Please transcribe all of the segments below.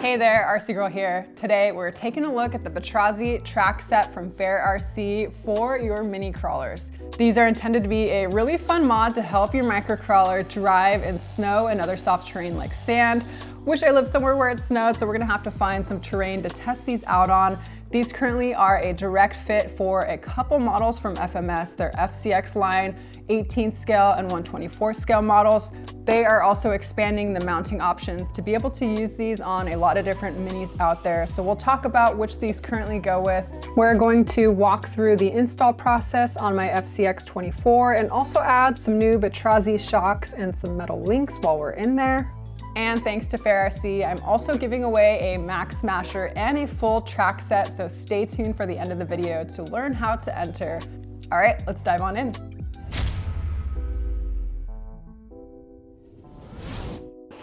Hey there, RC Girl here. Today we're taking a look at the Batrazzi Track set from Fair RC for your mini crawlers. These are intended to be a really fun mod to help your micro crawler drive in snow and other soft terrain like sand. Wish I lived somewhere where it snowed, so we're gonna have to find some terrain to test these out on. These currently are a direct fit for a couple models from FMS, their FCX line, 18 scale and 124 scale models. They are also expanding the mounting options to be able to use these on a lot of different minis out there. So we'll talk about which these currently go with. We're going to walk through the install process on my FCX24 and also add some new Batrazzi shocks and some metal links while we're in there. And thanks to Fair RC, I'm also giving away a Max Smasher and a full track set, so stay tuned for the end of the video to learn how to enter. All right, let's dive on in.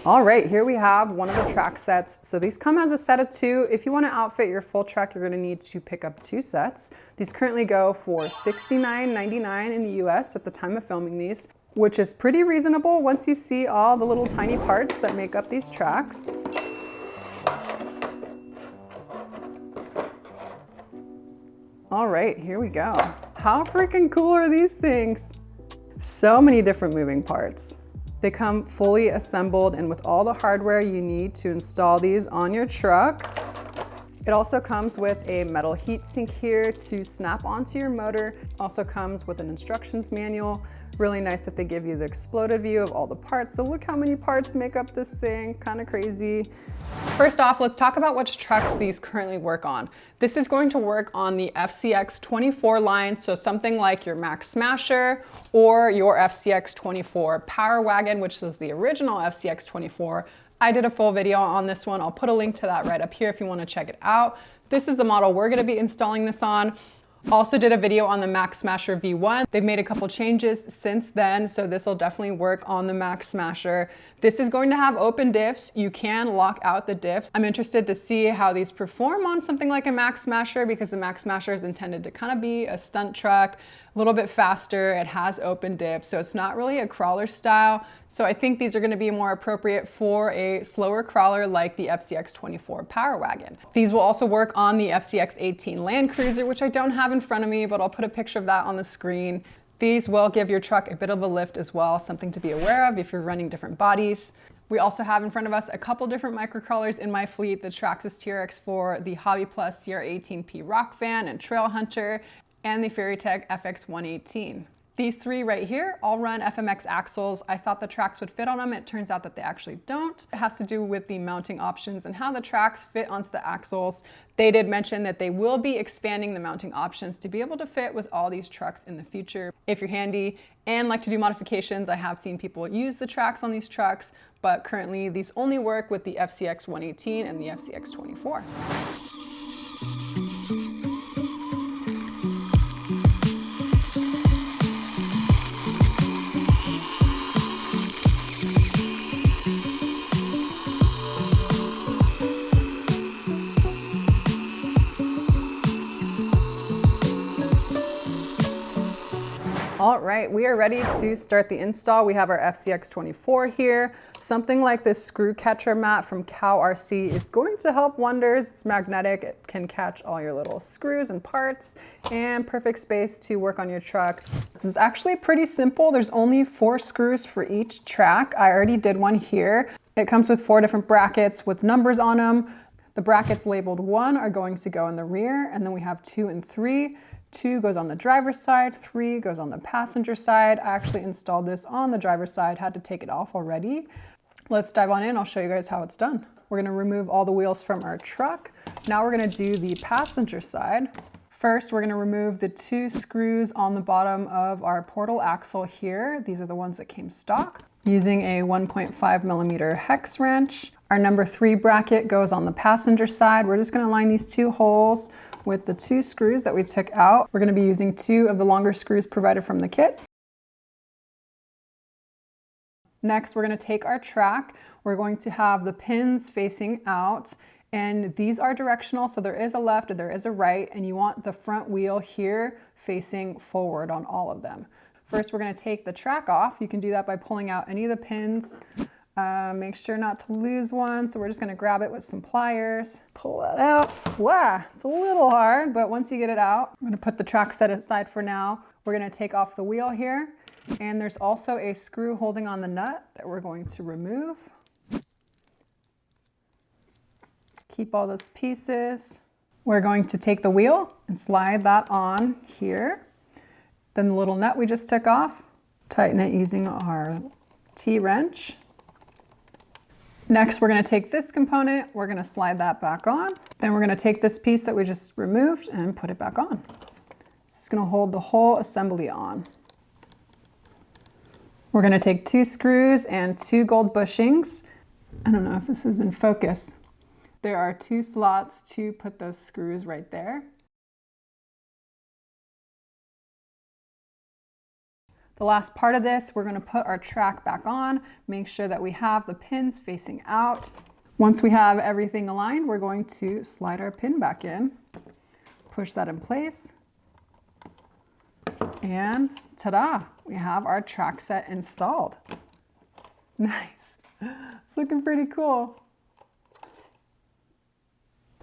All right, here we have one of the track sets. So these come as a set of two. If you want to outfit your full truck, you're going to need to pick up two sets. These currently go for $69.99 in the US at the time of filming these, which is pretty reasonable once you see all the little tiny parts that make up these tracks. All right, here we go. How freaking cool are these things? So many different moving parts. They come fully assembled and with all the hardware you need to install these on your truck. It also comes with a metal heat sink here to snap onto your motor. Also comes with an instructions manual. Really nice that they give you the exploded view of all the parts. So look how many parts make up this thing, kind of crazy. First off, let's talk about which trucks these currently work on. This is going to work on the FCX24 line, so something like your Max Smasher or your FCX24 Power Wagon, which is the original FCX24. I did a full video on this one. I'll put a link to that right up here if you want to check it out. This is the model we're going to be installing this on. Also did a video on the Max Smasher V1. They've made a couple changes since then, so this will definitely work on the Max Smasher. This is going to have open diffs. You can lock out the diffs. I'm interested to see how these perform on something like a Max Smasher, because the Max Smasher is intended to kind of be a stunt truck, a little bit faster. It has open diffs, so it's not really a crawler style. So I think these are going to be more appropriate for a slower crawler like the FCX24 Power Wagon. These will also work on the FCX18 Land Cruiser, which I don't have in front of me, but I'll put a picture of that on the screen. These will give your truck a bit of a lift as well, something to be aware of if you're running different bodies. We also have in front of us a couple different microcrawlers in my fleet, the Traxxas TRX for the Hobby Plus CR18P Rock Van and Trail Hunter, and the Fairytech FX118. These three right here all run FMX axles. I thought the tracks would fit on them. It turns out that they actually don't. It has to do with the mounting options and how the tracks fit onto the axles. They did mention that they will be expanding the mounting options to be able to fit with all these trucks in the future. If you're handy and like to do modifications, I have seen people use the tracks on these trucks, but currently these only work with the FCX118 and the FCX24. All right, we are ready to start the install. We have our FCX24 here. Something like this screw catcher mat from Cow RC is going to help wonders. It's magnetic, it can catch all your little screws and parts, and perfect space to work on your truck. This is actually pretty simple. There's only 4 screws for each track. I already did one here. It comes with 4 different brackets with numbers on them. The brackets labeled 1 are going to go in the rear, and then we have 2 and 3. 2 goes on the driver's side, 3 goes on the passenger side. I actually installed this on the driver's side, had to take it off already. Let's dive on in, I'll show you guys how it's done. We're gonna remove all the wheels from our truck. Now we're gonna do the passenger side. First, we're gonna remove the 2 screws on the bottom of our portal axle here. These are the ones that came stock. Using a 1.5 millimeter hex wrench. Our number 3 bracket goes on the passenger side. We're just gonna line these 2 holes with the 2 screws that we took out. We're going to be using 2 of the longer screws provided from the kit. Next, we're going to take our track. We're going to have the pins facing out, and these are directional, so there is a left and there is a right, and you want the front wheel here facing forward on all of them. First, we're going to take the track off. You can do that by pulling out any of the pins Make sure not to lose one. So we're just gonna grab it with some pliers, pull that out. Wow, it's a little hard, but once you get it out, I'm gonna put the track set aside for now. We're gonna take off the wheel here. And there's also a screw holding on the nut that we're going to remove. Keep all those pieces. We're going to take the wheel and slide that on here. Then the little nut we just took off, tighten it using our T-wrench. Next, we're gonna take this component, we're gonna slide that back on. Then we're gonna take this piece that we just removed and put it back on. This is gonna hold the whole assembly on. We're gonna take 2 screws and 2 gold bushings. I don't know if this is in focus. There are 2 slots to put those screws right there. The last part of this, we're gonna put our track back on, make sure that we have the pins facing out. Once we have everything aligned, we're going to slide our pin back in, push that in place, and ta-da, we have our track set installed. Nice, it's looking pretty cool.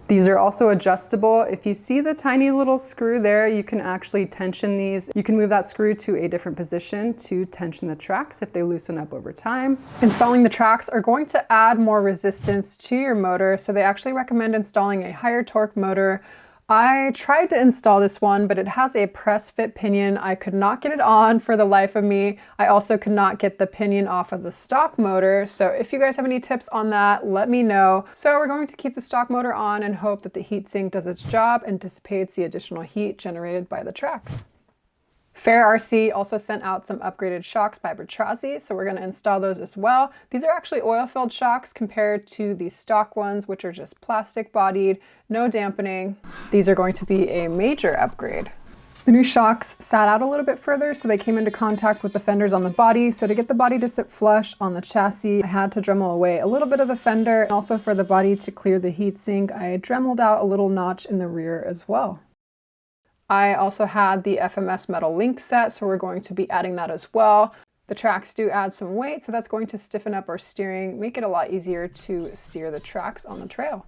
These are also adjustable. If you see the tiny little screw there, you can actually tension these. You can move that screw to a different position to tension the tracks if they loosen up over time. Installing the tracks are going to add more resistance to your motor, so they actually recommend installing a higher torque motor. I tried to install this one, but it has a press fit pinion. I could not get it on for the life of me. I also could not get the pinion off of the stock motor. So if you guys have any tips on that, let me know. So we're going to keep the stock motor on and hope that the heatsink does its job and dissipates the additional heat generated by the tracks. Fair RC also sent out some upgraded shocks by Batrazzi, so we're going to install those as well. These are actually oil-filled shocks compared to the stock ones, which are just plastic bodied, no dampening. These are going to be a major upgrade. The new shocks sat out a little bit further, so they came into contact with the fenders on the body. So to get the body to sit flush on the chassis, I had to Dremel away a little bit of the fender. And also for the body to clear the heatsink, I Dremeled out a little notch in the rear as well. I also had the FMS metal link set, so we're going to be adding that as well. The tracks do add some weight, so that's going to stiffen up our steering, make it a lot easier to steer the tracks on the trail.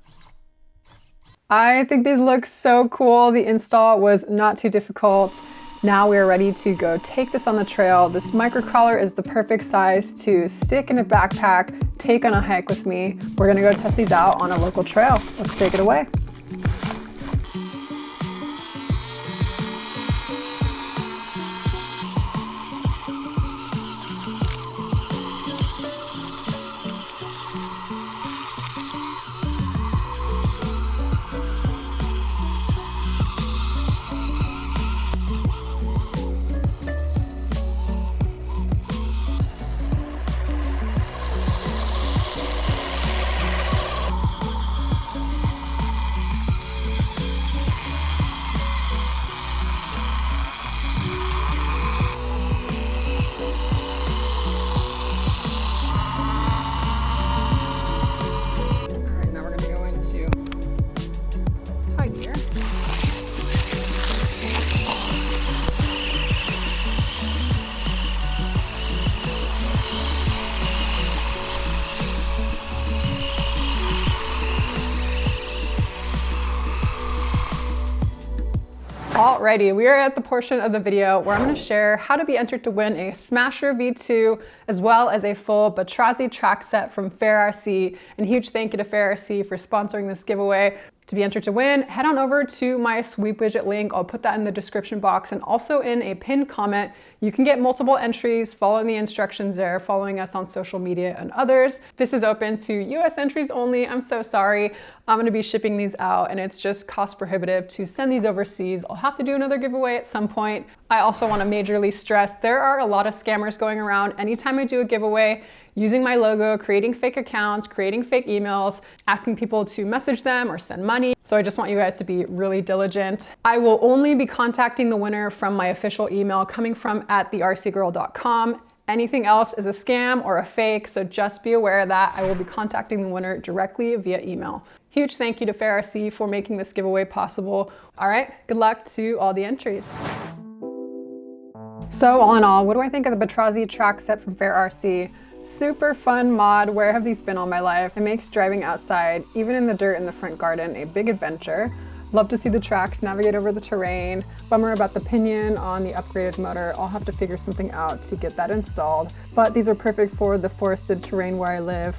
I think these look so cool. The install was not too difficult. Now we are ready to go take this on the trail. This microcrawler is the perfect size to stick in a backpack, take on a hike with me. We're gonna go test these out on a local trail. Let's take it away. Alrighty, we are at the portion of the video where I'm going to share how to be entered to win a Smasher V2 as well as a full Batrazzi track set from Fair RC. And huge thank you to Fair RC for sponsoring this giveaway. To be entered to win, head on over to my sweep widget link. I'll put that in the description box and also in a pinned comment. You can get multiple entries following the instructions there, following us on social media and others. This is open to US entries only. I'm so sorry. I'm gonna be shipping these out and it's just cost prohibitive to send these overseas. I'll have to do another giveaway at some point. I also wanna majorly stress, there are a lot of scammers going around. Anytime I do a giveaway, using my logo, creating fake accounts, creating fake emails, asking people to message them or send money. So I just want you guys to be really diligent. I will only be contacting the winner from my official email coming from @therrcgirl.com. Anything else is a scam or a fake, so just be aware of that. I will be contacting the winner directly via email. Huge thank you to Fair RC for making this giveaway possible. All right, good luck to all the entries. So all in all, what do I think of the Batrazzi Tracks set from Fair RC? Super fun mod. Where have these been all my life? It makes driving outside, even in the dirt in the front garden, a big adventure. Love to see the tracks navigate over the terrain. Bummer about the pinion on the upgraded motor. I'll have to figure something out to get that installed. But these are perfect for the forested terrain where I live.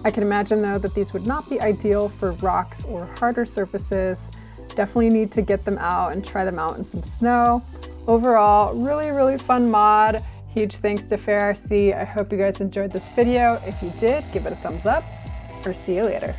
I can imagine though that these would not be ideal for rocks or harder surfaces. Definitely need to get them out and try them out in some snow. Overall, really fun mod. Huge thanks to Fair RC. I hope you guys enjoyed this video. If you did, give it a thumbs up, or see you later.